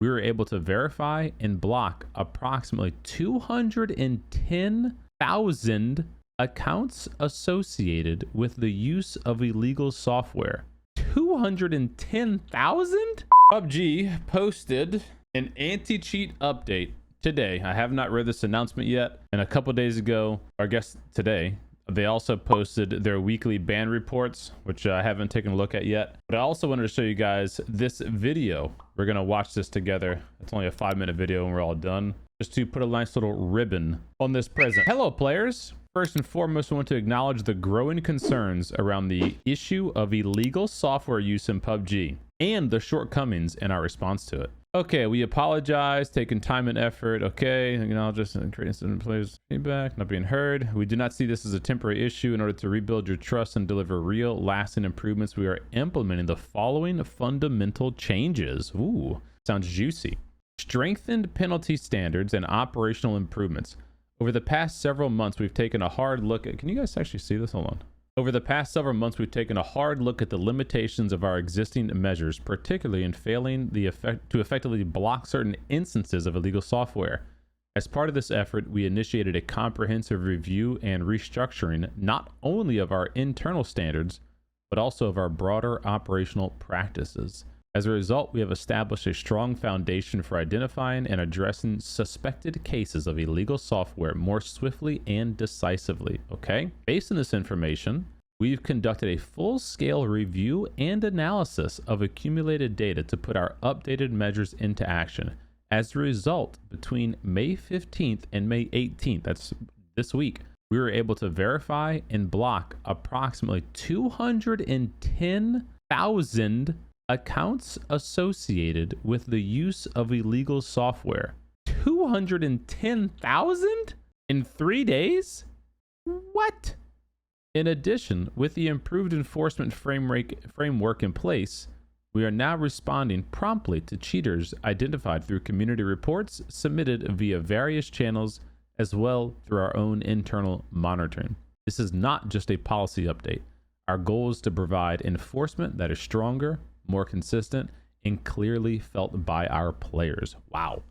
we were able to verify and block approximately 210,000 accounts associated with the use of illegal software. 210,000? Pubg posted an anti-cheat update today. I have not read this announcement yet. And a couple days ago, or I guess today, they also posted their weekly ban reports, which I haven't taken a look at yet. But I also wanted to show you guys this video. We're going to watch this together. It's only a 5-minute video and we're all done. Just to put a nice little ribbon on this present. Hello, players. First and foremost, I want to acknowledge the growing concerns around the issue of illegal software use in PUBG and the shortcomings in our response to it. Okay, we apologize, taking time and effort. Okay, acknowledge this and creating some players' feedback, not being heard. We do not see this as a temporary issue. In order to rebuild your trust and deliver real, lasting improvements, we are implementing the following fundamental changes. Ooh, sounds juicy. Strengthened penalty standards and operational improvements. Over the past several months, we've taken a hard look at... Can you guys actually see this? Hold on. Over the past several months, we've taken a hard look at the limitations of our existing measures, particularly in failing to effectively block certain instances of illegal software. As part of this effort, we initiated a comprehensive review and restructuring not only of our internal standards, but also of our broader operational practices. As a result, we have established a strong foundation for identifying and addressing suspected cases of illegal software more swiftly and decisively. Okay? Based on this information, we've conducted a full-scale review and analysis of accumulated data to put our updated measures into action. As a result, between May 15th and May 18th, that's this week, we were able to verify and block approximately 210,000 accounts associated with the use of illegal software. 210,000 in 3 days? What? In addition, with the improved enforcement framework in place, we are now responding promptly to cheaters identified through community reports submitted via various channels, as well through our own internal monitoring. This is not just a policy update. Our goal is to provide enforcement that is stronger, more consistent, and clearly felt by our players. Wow,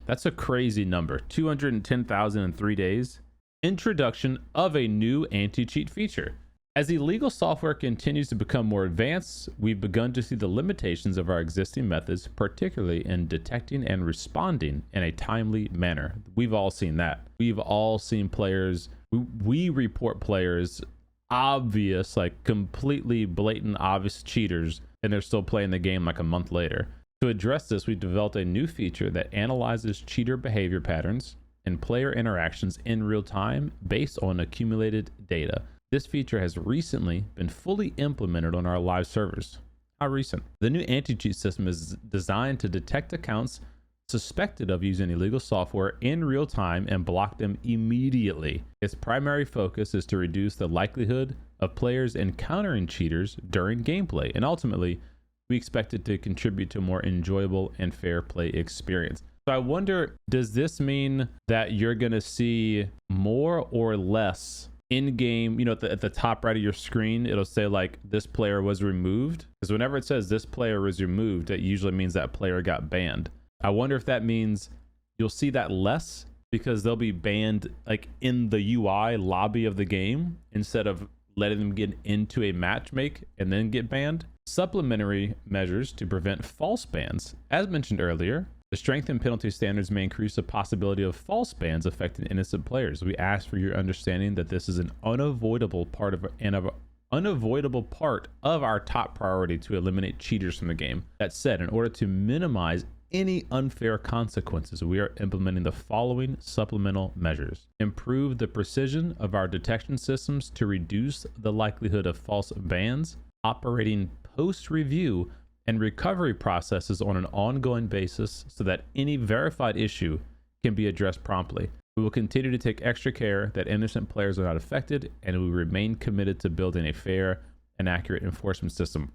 that's a crazy number. 210,000 in 3 days. Introduction of a new anti-cheat feature. As illegal software continues to become more advanced, we've begun to see the limitations of our existing methods, particularly in detecting and responding in a timely manner. We've all seen that. We've all seen players, we report players, obvious, like completely blatant, obvious cheaters, and they're still playing the game like a month later. To address this, we developed a new feature that analyzes cheater behavior patterns and player interactions in real time based on accumulated data. This feature has recently been fully implemented on our live servers. How recent? The new anti-cheat system is designed to detect accounts suspected of using illegal software in real time and block them immediately. Its primary focus is to reduce the likelihood of players encountering cheaters during gameplay, and ultimately, we expect it to contribute to a more enjoyable and fair play experience. So I wonder, does this mean that you're going to see more or less in-game, you know, at the top right of your screen, it'll say like this player was removed? Because whenever it says this player was removed, it usually means that player got banned. I wonder if that means you'll see that less because they'll be banned like in the UI lobby of the game instead of letting them get into a matchmake and then get banned. Supplementary measures to prevent false bans. As mentioned earlier, the strengthened penalty standards may increase the possibility of false bans affecting innocent players. We ask for your understanding that this is an unavoidable part of our top priority to eliminate cheaters from the game. That said, in order to minimize any unfair consequences, we are implementing the following supplemental measures. Improve the precision of our detection systems to reduce the likelihood of false bans, operating post-review and recovery processes on an ongoing basis so that any verified issue can be addressed promptly. We will continue to take extra care that innocent players are not affected, and we remain committed to building a fair and accurate enforcement system.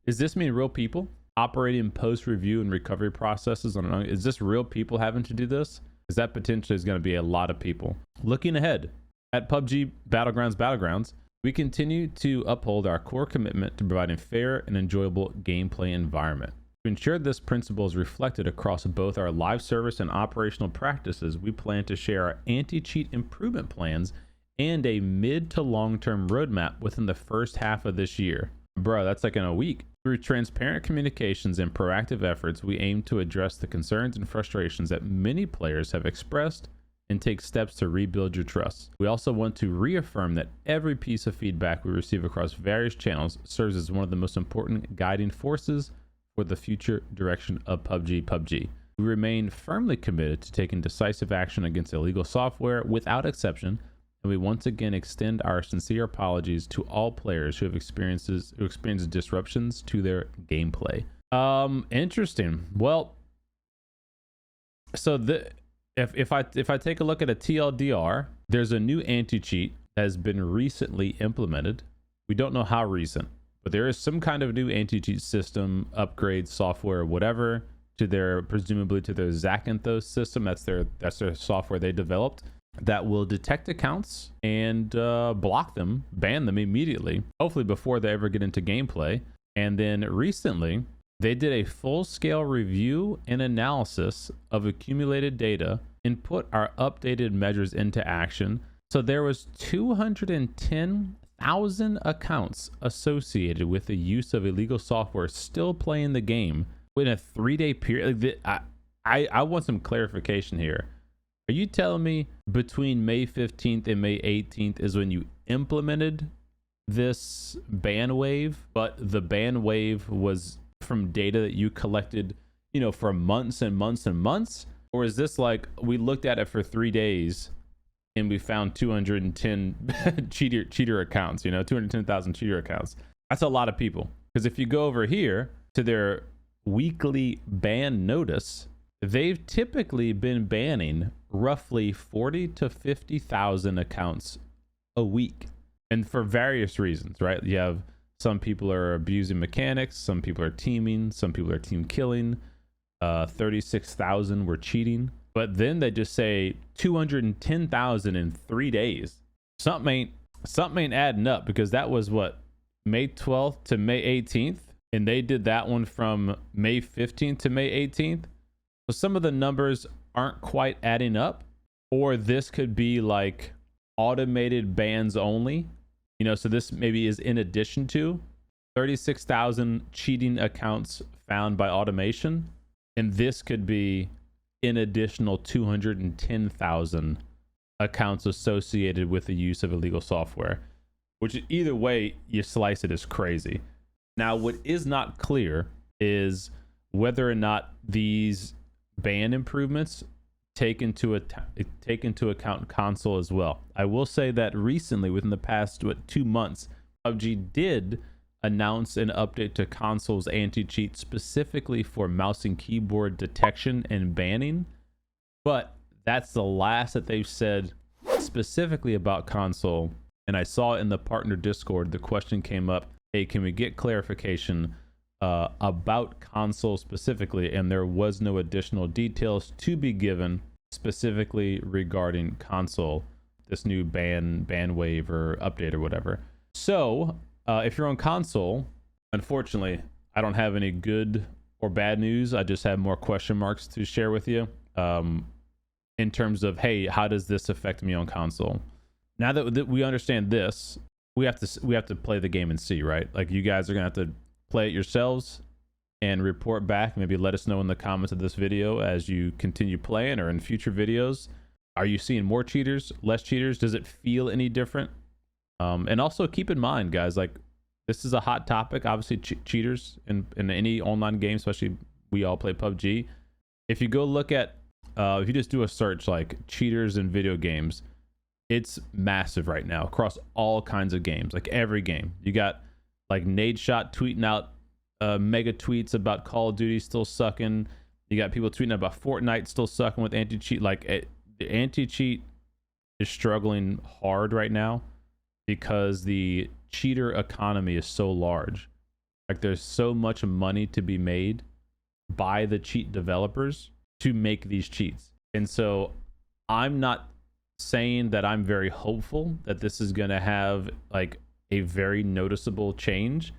Does this mean real people operating post-review and recovery processes on an, is this real people having to do this? Because that potentially is going to be a lot of people. Looking ahead, at PUBG Battlegrounds, we continue to uphold our core commitment to providing fair and enjoyable gameplay environment. To ensure this principle is reflected across both our live service and operational practices, we plan to share our anti-cheat improvement plans and a mid to long-term roadmap within the first half of this year. Bro, that's like in a week. Through transparent communications and proactive efforts, we aim to address the concerns and frustrations that many players have expressed and take steps to rebuild your trust. We also want to reaffirm that every piece of feedback we receive across various channels serves as one of the most important guiding forces for the future direction of Pubg. We remain firmly committed to taking decisive action against illegal software without exception, and we once again extend our sincere apologies to all players who have experienced disruptions to their gameplay. Interesting. Well, so if I take a look at a TLDR, there's a new anti-cheat that has been recently implemented. We don't know how recent, but there is some kind of new anti-cheat system, upgrade, software, whatever, to their, presumably to their Zakynthos system. That's their software they developed, that will detect accounts and block them, ban them immediately, hopefully before they ever get into gameplay. And then recently, they did a full-scale review and analysis of accumulated data and put our updated measures into action. So there was 210,000 accounts associated with the use of illegal software still playing the game in a 3-day period. I want some clarification here. Are you telling me between May 15th and May 18th is when you implemented this ban wave, but the ban wave was from data that you collected, you know, for months and months and months? Or is this like we looked at it for 3 days and we found 210 cheater accounts, you know, 210,000 cheater accounts? That's a lot of people. Because if you go over here to their weekly ban notice, they've typically been banning roughly 40 to 50,000 accounts a week, and for various reasons, right? You have some people are abusing mechanics, some people are teaming, some people are team killing. 36,000 were cheating, but then they just say 210,000 in 3 days. Something ain't adding up, because that was what, May 12th to May 18th, and they did that one from May 15th to May 18th. So some of the numbers aren't quite adding up, or this could be like automated bans only, you know, so this maybe is in addition to 36,000 cheating accounts found by automation, and this could be an additional 210,000 accounts associated with the use of illegal software, which either way you slice it is crazy. Now, what is not clear is whether or not these ban improvements take into account console as well. I will say that recently, within the past 2 months, Pubg did announce an update to console's anti-cheat specifically for mouse and keyboard detection and banning, but that's the last that they've said specifically about console. And I saw in the partner Discord, the question came up, hey, can we get clarification about console specifically? And there was no additional details to be given specifically regarding console, this new ban wave or update or whatever. So if you're on console, unfortunately, I don't have any good or bad news. I just have more question marks to share with you in terms of, hey, how does this affect me on console? Now that we understand this, we have to play the game and see, right? Like, you guys are gonna have to play it yourselves and report back. Maybe let us know in the comments of this video as you continue playing, or in future videos. Are you seeing more cheaters, less cheaters? Does it feel any different? And also keep in mind, guys, like, this is a hot topic. Obviously, cheaters in any online game, especially we all play PUBG. If you go look at, if you just do a search like cheaters in video games, it's massive right now across all kinds of games, like every game. You got like Nadeshot tweeting out mega tweets about Call of Duty still sucking. You got people tweeting about Fortnite still sucking with anti-cheat. Like, the anti-cheat is struggling hard right now because the cheater economy is so large. Like, there's so much money to be made by the cheat developers to make these cheats. And so I'm not saying that I'm very hopeful that this is going to have like a very noticeable change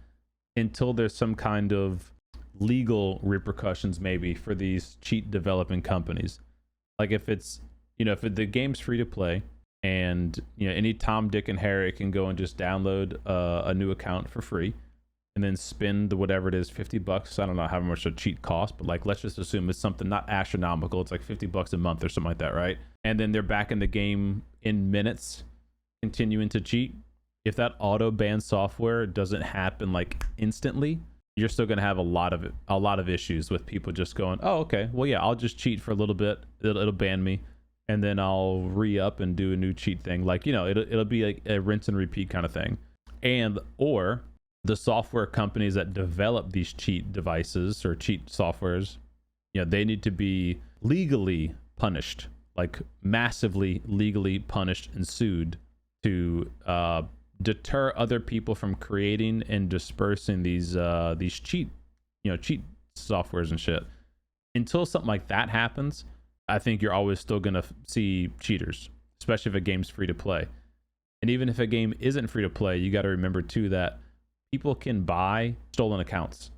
until there's some kind of legal repercussions maybe for these cheat developing companies. Like if it's, if the game's free to play and, any Tom, Dick, and Harry can go and just download a new account for free and then spend whatever it is, $50. I don't know how much a cheat costs, but like, let's just assume it's something not astronomical. It's like $50 a month or something like that, right? And then they're back in the game in minutes, continuing to cheat. If that auto ban software doesn't happen like instantly, you're still going to have a lot of issues with people just going, oh, okay, well, yeah, I'll just cheat for a little bit. It'll ban me, and then I'll re-up and do a new cheat thing. Like, it'll be like a rinse and repeat kind of thing. Or the software companies that develop these cheat devices or cheat softwares, they need to be legally punished, like massively legally punished and sued to deter other people from creating and dispersing these cheat softwares and shit. Until something like that happens, I think you're always still gonna see cheaters, especially if a game's free to play. And even if a game isn't free to play, you got to remember too that people can buy stolen accounts,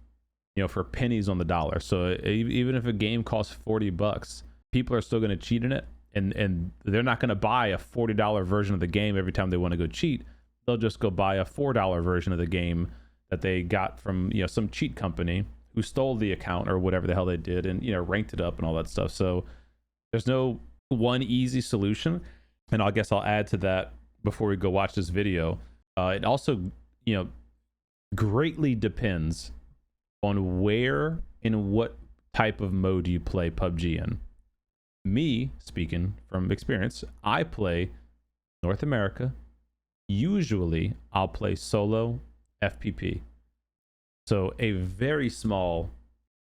for pennies on the dollar. So even if a game costs $40, people are still going to cheat in it, and they're not going to buy a $40 version of the game every time they want to go cheat. They'll just go buy a $4 version of the game that they got from some cheat company who stole the account or whatever the hell they did, and ranked it up and all that stuff. So there's no one easy solution. And I guess I'll add to that before we go watch this video. It also greatly depends on where and what type of mode you play PUBG in. Me, speaking from experience, I play North America. Usually I'll play solo FPP. So a very small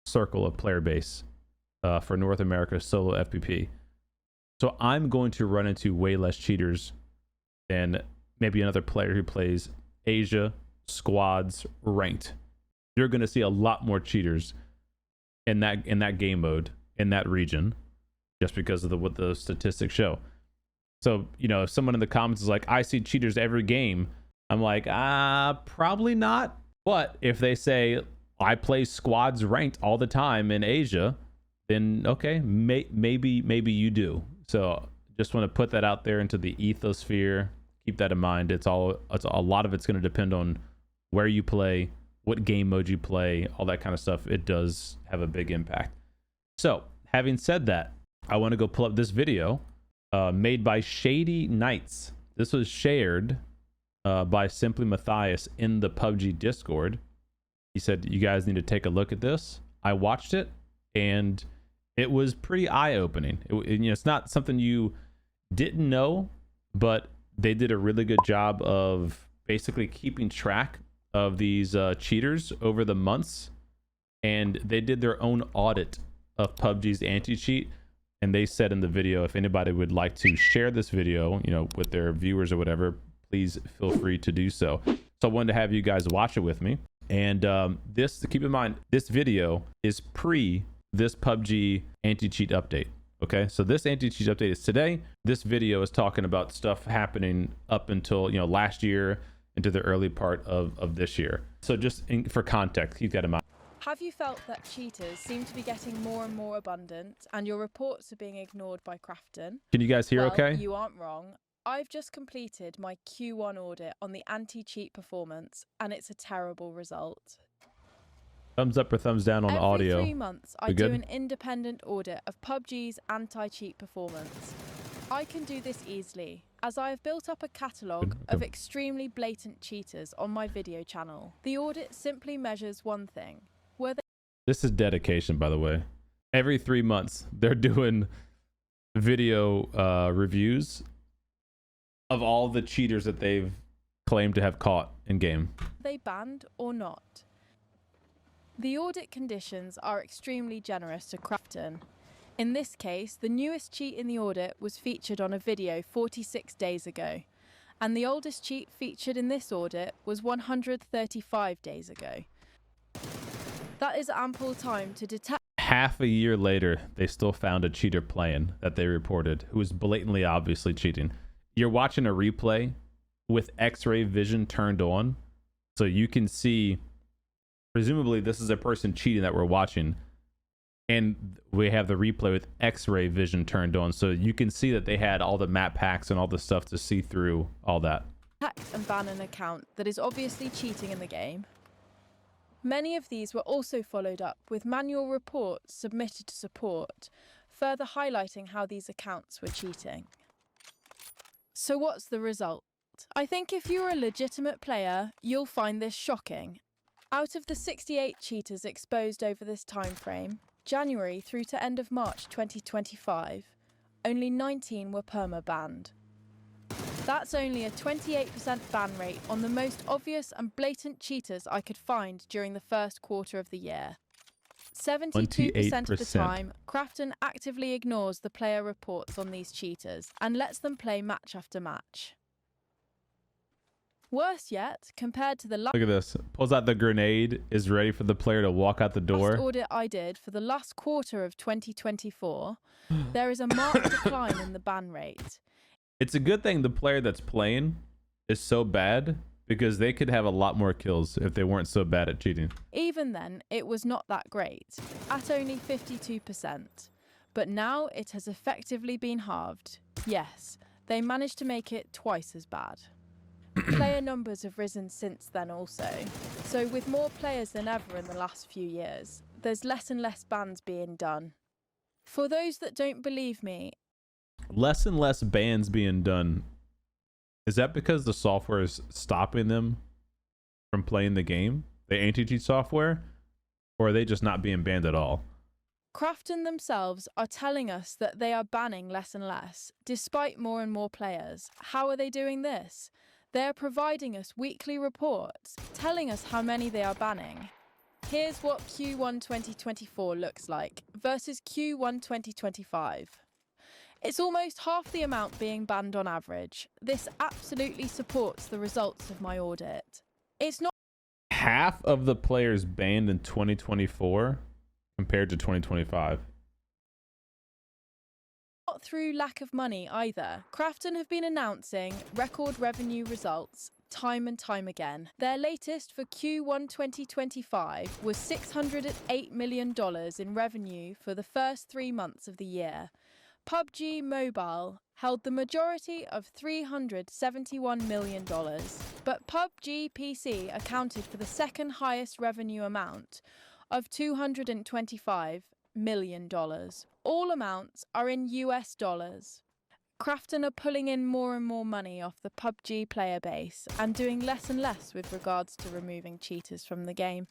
circle of player base for North America solo FPP. So I'm going to run into way less cheaters than maybe another player who plays Asia, squads, ranked. You're going to see a lot more cheaters in that game mode in that region, just because of what the statistics show. So if someone in the comments is like, I see cheaters every game, I'm like, probably not. But if they say I play squads ranked all the time in Asia, then okay, maybe you do. So just want to put that out there into the ethosphere. Keep that in mind. It's a lot of it's going to depend on where you play, what game mode you play, all that kind of stuff. It does have a big impact. So having said that, I want to go pull up this video made by Shady Nights. This was shared by Simply Matthias in the PUBG Discord. He said, you guys need to take a look at this. I watched it, and it was pretty eye-opening. It's not something you didn't know, but they did a really good job of basically keeping track of these cheaters over the months, and they did their own audit of PUBG's anti-cheat. And they said in the video, if anybody would like to share this video, with their viewers or whatever, please feel free to do so. So I wanted to have you guys watch it with me. And keep in mind, this video is pre this PUBG anti-cheat update. Okay, so this anti-cheat update is today. This video is talking about stuff happening up until last year into the early part of this year. So just for context, keep that in mind. Have you felt that cheaters seem to be getting more and more abundant, and your reports are being ignored by Crafton? Can you guys hear okay? You aren't wrong. I've just completed my Q1 audit on the anti-cheat performance, and it's a terrible result. Thumbs up or thumbs down on the audio. Every 3 months, I do an independent audit of PUBG's anti-cheat performance. I can do this easily, as I have built up a catalogue of extremely blatant cheaters on my video channel. The audit simply measures one thing. This is dedication, by the way. Every 3 months, they're doing video reviews of all the cheaters that they've claimed to have caught in game. They banned or not. The audit conditions are extremely generous to Crafton. In this case, the newest cheat in the audit was featured on a video 46 days ago, and the oldest cheat featured in this audit was 135 days ago. That is ample time to detect. Half a year later, they still found a cheater playing that they reported, who was blatantly obviously cheating. You're watching a replay with X-ray vision turned on, so you can see presumably this is a person cheating that we're watching, and we have the replay with X-ray vision turned on, so you can see that they had all the map packs and all the stuff to see through all that. Detect and ban an account that is obviously cheating in the game. Many of these were also followed up with manual reports submitted to support, further highlighting how these accounts were cheating. So what's the result? I think if you're a legitimate player, you'll find this shocking. Out of the 68 cheaters exposed over this time frame, January through to end of March 2025, only 19 were perma-banned. That's only a 28% ban rate on the most obvious and blatant cheaters I could find during the first quarter of the year. 72% of the time, Krafton actively ignores the player reports on these cheaters and lets them play match after match. Worse yet, compared to the last Look at this. Pulls out the grenade, is ready for the player to walk out the door. audit I did for the last quarter of 2024, there is a marked decline in the ban rate. It's a good thing the player that's playing is so bad, because they could have a lot more kills if they weren't so bad at cheating. Even then, it was not that great, at only 52%. But now it has effectively been halved. Yes, they managed to make it twice as bad. Player numbers have risen since then also. So with more players than ever in the last few years, there's less and less bans being done. For those that don't believe me, Less and less bans being done. Is that because the software is stopping them from playing the game? The anti-cheat software? Or are they just not being banned at all? Krafton themselves are telling us that they are banning less and less, despite more and more players. How are they doing this? They are providing us weekly reports, telling us how many they are banning. Here's what Q1 2024 looks like versus Q1 2025. It's almost half the amount being banned on average. This absolutely supports the results of my audit. It's not Half of the players banned in 2024 compared to 2025. through lack of money either. Krafton have been announcing record revenue results time and time again. Their latest for Q1 2025 was $608 million in revenue for the first 3 months of the year. Pubg Mobile held the majority of $371 million, but Pubg PC accounted for the second highest revenue amount of $225 million. All amounts are in US dollars. Krafton are pulling in more and more money off the Pubg player base and doing less and less with regards to removing cheaters from the game.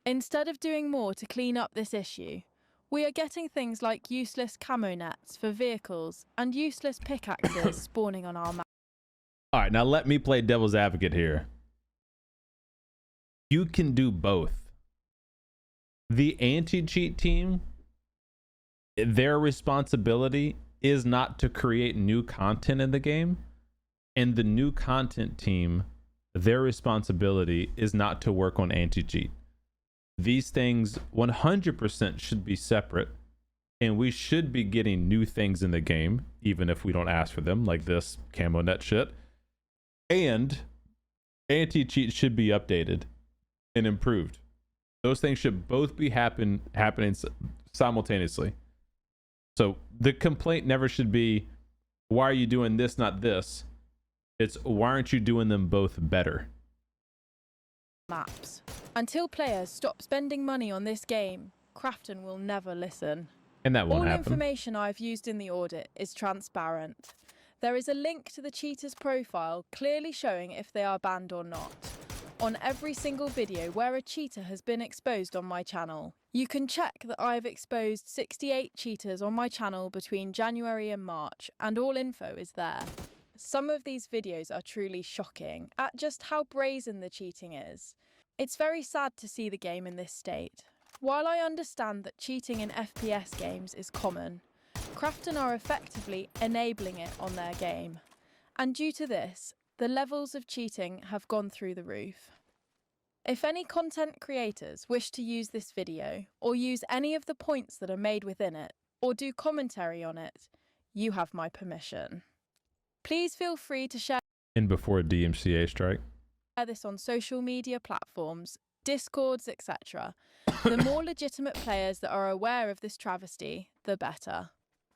Instead of doing more to clean up this issue, we are getting things like useless camo nets for vehicles and useless pickaxes spawning on our map. All right, now let me play devil's advocate here. You can do both. The anti-cheat team, their responsibility is not to create new content in the game, and the new content team, their responsibility is not to work on anti-cheat. These things 100% should be separate, and we should be getting new things in the game, even if we don't ask for them, like this camo net shit. And anti-cheat should be updated and improved. Those things should both be happening simultaneously. So the complaint never should be, why are you doing this, not this? It's, why aren't you doing them both better? Maps. Until players stop spending money on this game, Krafton will never listen. And that won't All happen. information I've used in the audit is transparent. There is a link to the cheater's profile clearly showing if they are banned or not. On every single video where a cheater has been exposed on my channel, you can check that I have exposed 68 cheaters on my channel between January and March, and all info is there. Some of these videos are truly shocking at just how brazen the cheating is. It's very sad to see the game in this state. While I understand that cheating in FPS games is common, Krafton are effectively enabling it on their game. And due to this, the levels of cheating have gone through the roof. If any content creators wish to use this video, or use any of the points that are made within it, or do commentary on it, you have my permission. Please feel free to share And before a DMCA strike. this on social media platforms discords, etc. The more legitimate players that are aware of this travesty, the better.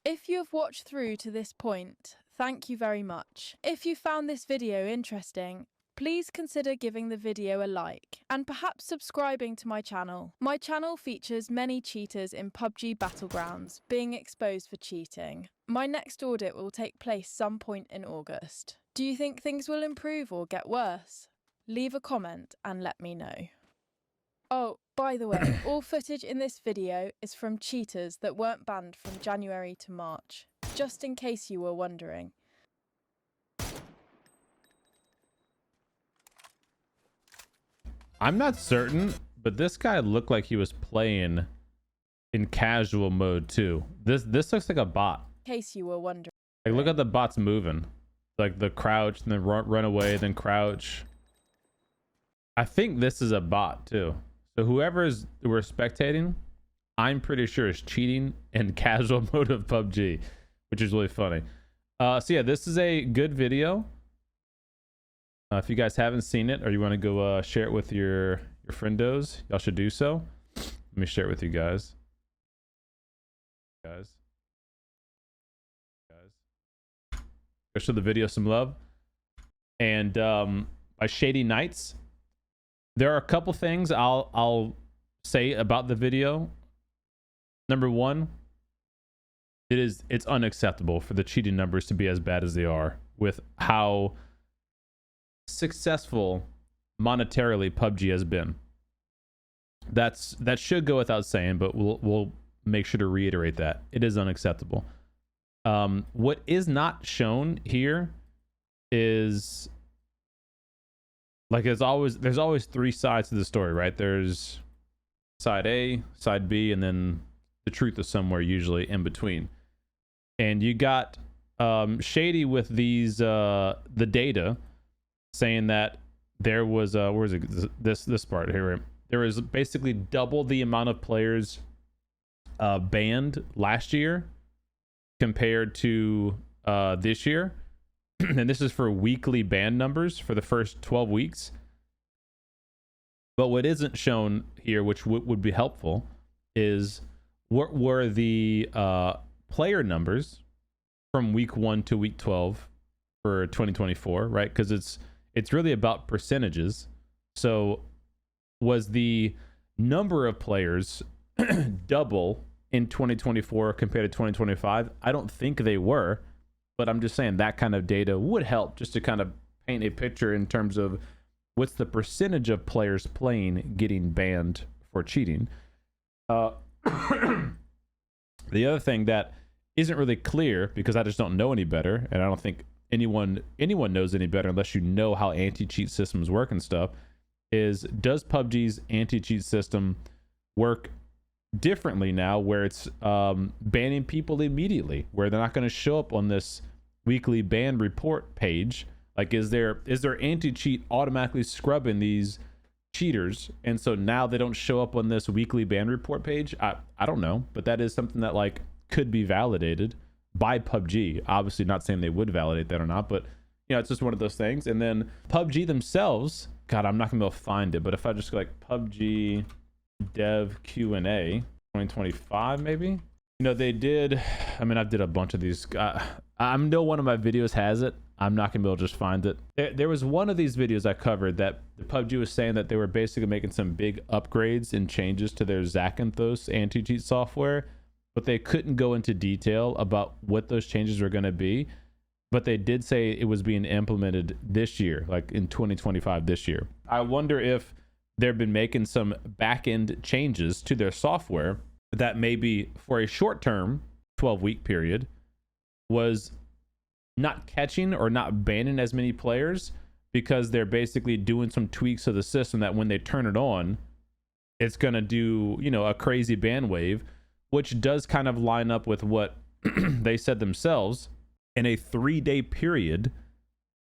If you have watched through to this point, thank you very much. If you found this video interesting, please consider giving the video a like and perhaps subscribing to my channel. My channel features many cheaters in PUBG Battlegrounds being exposed for cheating. My next audit will take place some point in August. Do you think things will improve or get worse? Leave a comment and let me know. Oh, by the way, all footage in this video is from cheaters that weren't banned from January to March, just in case you were wondering. I'm not certain, but this guy looked like he was playing in casual mode too. This looks like a bot. In case you were wondering. Like, look at the bots moving. Like the crouch and then run away, then crouch. I think this is a bot too. So whoever we're spectating, I'm pretty sure is cheating in casual mode of PUBG, which is really funny. So yeah, this is a good video. If you guys haven't seen it or you want to go share it with your friendos, y'all should do so. Let me share it with you guys. Go show the video some love. And by Shady Nights, there are a couple things I'll say about the video. Number one, it's unacceptable for the cheating numbers to be as bad as they are with how successful monetarily PUBG has been. That should go without saying, but we'll make sure to reiterate that it is unacceptable. What is not shown here is, like, there's always three sides to the story, right? There's side A, side B, and then the truth is somewhere usually in between. And you got Shady with these the data saying that there was where is it, this part here, right? There was basically double the amount of players banned last year compared to this year. And this is for weekly ban numbers for the first 12 weeks. But what isn't shown here, which would be helpful, is what were the player numbers from week 1 to week 12 for 2024, right? Because it's really about percentages. So was the number of players double in 2024 compared to 2025? I don't think they were, but I'm just saying that kind of data would help just to kind of paint a picture in terms of what's the percentage of players playing getting banned for cheating. The other thing that isn't really clear, because I just don't know any better, and I don't think anyone knows any better unless you know how anti-cheat systems work and stuff, is does PUBG's anti-cheat system work differently now, where it's banning people immediately, where they're not going to show up on this weekly ban report page? Like, is there anti-cheat automatically scrubbing these cheaters, and so now they don't show up on this weekly ban report page? I don't know, but that is something that, like, could be validated by PUBG. Obviously not saying they would validate that or not, but you know, it's just one of those things. And then PUBG themselves, God, I'm not gonna be able to find it, but if I just go like PUBG dev Q&A 2025, maybe, you know, they did, I mean, I've did a bunch of these. I know one of my videos has it. I'm not gonna be able to just find it. There was one of these videos I covered that PUBG was saying that they were basically making some big upgrades and changes to their Zakynthos anti-cheat software, but they couldn't go into detail about what those changes were going to be. But they did say it was being implemented this year, like in 2025 this year. I wonder if they've been making some back-end changes to their software that maybe for a short-term 12-week period was not catching or not banning as many players, because they're basically doing some tweaks to the system that when they turn it on, it's going to do, you know, a crazy ban wave, which does kind of line up with what they said themselves. In a 3-day period,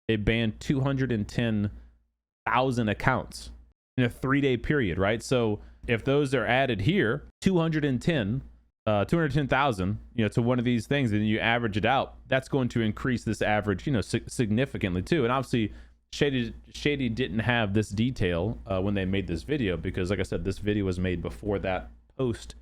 they banned 210,000 accounts in a 3-day period, right? So if those are added here, 210,000, you know, to one of these things, and you average it out, that's going to increase this average, you know, significantly too. And obviously Shady didn't have this detail when they made this video, because like I said, this video was made before that post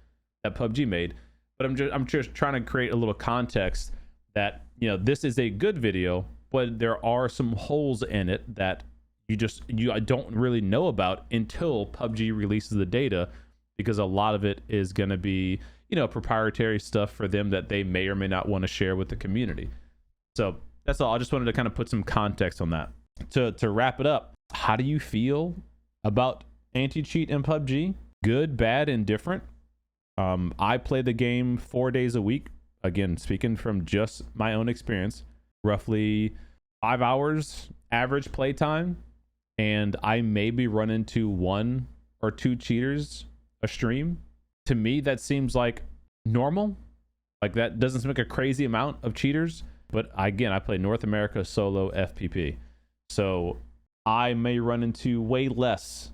that PUBG made. But I'm just trying to create a little context that, you know, this is a good video, but there are some holes in it that I don't really know about until PUBG releases the data, because a lot of it is going to be, you know, proprietary stuff for them that they may or may not want to share with the community. So that's all. I just wanted to kind of put some context on that. To wrap it up, how do you feel about anti-cheat in PUBG? Good, bad, indifferent? I play the game 4 days a week. Again, speaking from just my own experience, roughly 5 hours average playtime, and I maybe run into 1 or 2 cheaters a stream. To me, that seems like normal. Like, that doesn't seem like a crazy amount of cheaters. But again, I play North America solo FPP. So I may run into way less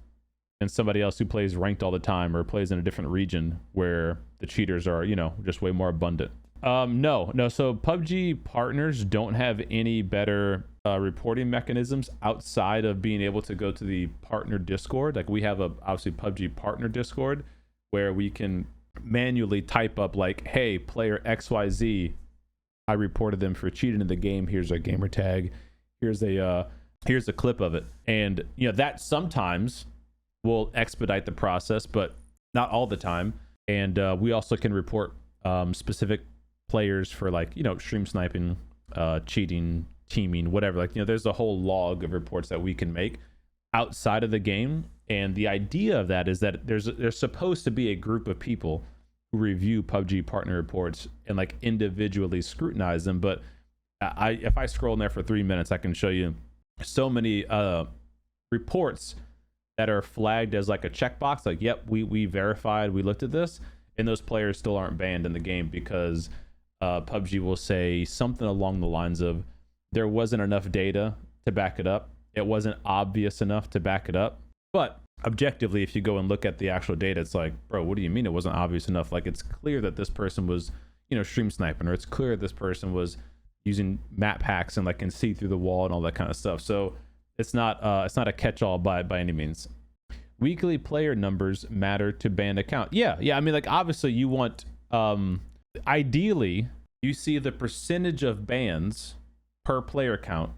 than somebody else who plays ranked all the time or plays in a different region where the cheaters are, you know, just way more abundant. No. So PUBG partners don't have any better reporting mechanisms outside of being able to go to the partner Discord. Like, we have obviously PUBG partner Discord where we can manually type up like, hey, player XYZ, I reported them for cheating in the game. Here's a gamer tag. Here's a clip of it. And, you know, that sometimes will expedite the process, but not all the time. And we also can report specific players for, like, you know, stream sniping, cheating, teaming, whatever. Like, you know, there's a whole log of reports that we can make outside of the game. And the idea of that is that there's supposed to be a group of people who review PUBG partner reports and, like, individually scrutinize them. But if I scroll in there for 3 minutes, I can show you so many reports that are flagged as like a checkbox, like, yep, we verified, we looked at this, and those players still aren't banned in the game because PUBG will say something along the lines of, there wasn't enough data to back it up, it wasn't obvious enough to back it up. But objectively, if you go and look at the actual data, it's like, bro, what do you mean it wasn't obvious enough? Like, it's clear that this person was, you know, stream sniping, or it's clear this person was using map hacks and, like, can see through the wall and all that kind of stuff. So it's not a catch-all by any means. Weekly player numbers matter to banned account. Yeah. I mean, like, obviously you want, ideally you see the percentage of bans per player count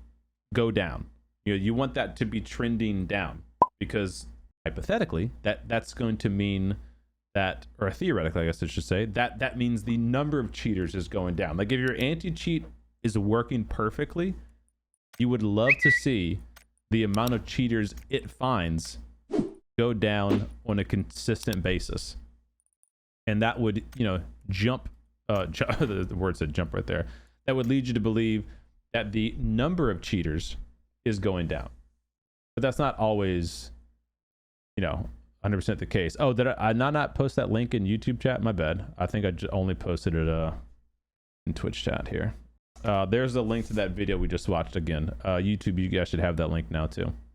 go down. You know, you want that to be trending down, because hypothetically that's going to mean that, or theoretically, I guess I should say, that means the number of cheaters is going down. Like, if your anti-cheat is working perfectly, you would love to see the amount of cheaters it finds go down on a consistent basis. And that would, you know, the word said jump right there. That would lead you to believe that the number of cheaters is going down. But that's not always, you know, 100% the case. Oh, did I not post that link in YouTube chat? My bad. I think I only posted it in Twitch chat here. There's the link to that video we just watched again. YouTube, you guys should have that link now too.